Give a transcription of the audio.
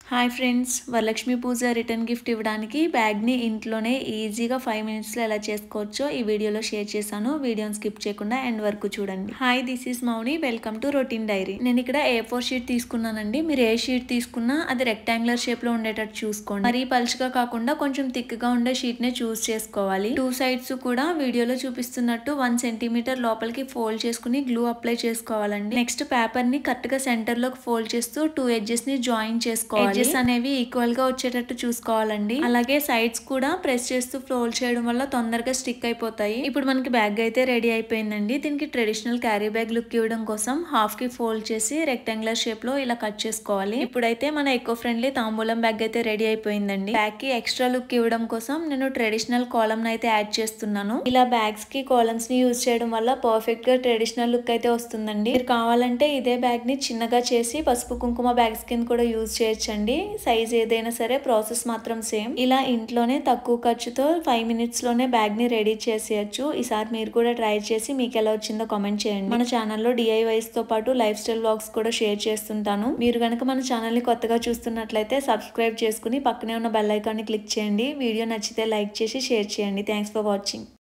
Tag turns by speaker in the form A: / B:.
A: Hi friends, Varalakshmi పూజ return gift ఇవ్వడానికి బ్యాగ్ని ఇంట్లోనే ఈజీగా 5 మినిట్స్లో ఎలా చేసుకోవచ్చో ఈ వీడియోలో షేర్ చేశాను. వీడియోని స్కిప్ చేయకుండా ఎండ్ వరకు చూడండి. Hi, this is Mouni. Welcome to routine diary. నేను ఇక్కడ A4 షీట్ తీసుకున్నానండి. మీరు ఏ షీట్ తీసుకున్నా అది రెక్టాంగులర్ షేప్ లో ఉండేటట్టు చూసుకోండి. మరీ పలుచగా కాకుండా కొంచెం థిక్ గా ఉండే షీట్ నే చూస్ చేసుకోవాలి. 2 సైడ్స్ కూడా వీడియోలో చూపిస్తున్నట్టు 1 సెంటీమీటర్ లోపలికి ఫోల్డ్ చేసుకుని గ్లూ అప్లై చేసుకోవాలండి. నెక్స్ట్ పేపర్ ని కరెక్ట్ గా సెంటర్ లోకి ఫోల్డ్ చేస్తూ 2 ఎడ్జెస్ ని జాయిన్ చేసుకోవాలి. ఎడ్జెస్ అనేవి ఈక్వల్ గా వచ్చేటట్టు చూసుకోవాలండి. అలాగే సైడ్స్ కూడా ప్రెస్ చేస్తూ ఫోల్డ్ చేయడం వల్ల తొందరగా స్టిక్ అయిపోతాయి. ఇప్పుడు మనకి బ్యాగ్ అయితే రెడీ అయిపోయిందండి. దీనికి ట్రెడిషనల్ క్యారీ బ్యాగ్ లుక్ ఇవ్వడం కోసం హాఫ్ కి ఫోల్డ్ చేసి రెక్టాంగులర్ షేప్ లో ఇలా కట్ చేసుకోవాలి. ఇప్పుడైతే మన ఎకో ఫ్రెండ్లీ తాంబూలం బ్యాగ్ అయితే రెడీ అయిపోయిందండి. బ్యాగ్ కి ఎక్స్ట్రా లుక్ ఇవ్వడం కోసం నేను ట్రెడిషనల్ కాలమ్ అయితే యాడ్ చేస్తున్నాను. ఇలా బ్యాగ్స్ కి కాలమ్స్ ని యూజ్ చేయడం వల్ల పర్ఫెక్ట్ గా ట్రెడిషనల్ లుక్ అయితే వస్తుందండి. మీరు కావాలంటే ఇదే బ్యాగ్ ని చిన్నగా చేసి పసుపు కుంకుమ బ్యాగ్స్ కింద కూడా యూజ్ చేయొచ్చండి. సైజ్ ఏదైనా సరే, ప్రాసెస్ మాత్రం సేమ్. ఇలా ఇంట్లోనే తక్కువ ఖర్చుతో 5 మినిట్స్ లోనే బ్యాగ్ ని రెడీ చేసేయచ్చు. ఈసారి మీరు కూడా ట్రై చేసి మీకు ఎలా వచ్చిందో కామెంట్ చేయండి. మన ఛానల్లో DIYs తో పాటు లైఫ్ స్టైల్ వ్లాగ్స్ కూడా షేర్ చేస్తుంటాను. మీరు కనుక మన ఛానల్ ని కొత్తగా చూస్తున్నట్లయితే సబ్స్క్రైబ్ చేసుకుని పక్కనే ఉన్న బెల్ ఐకాన్ ని క్లిక్ చేయండి. వీడియో నచ్చితే లైక్ చేసి షేర్ చేయండి. Thanks for watching.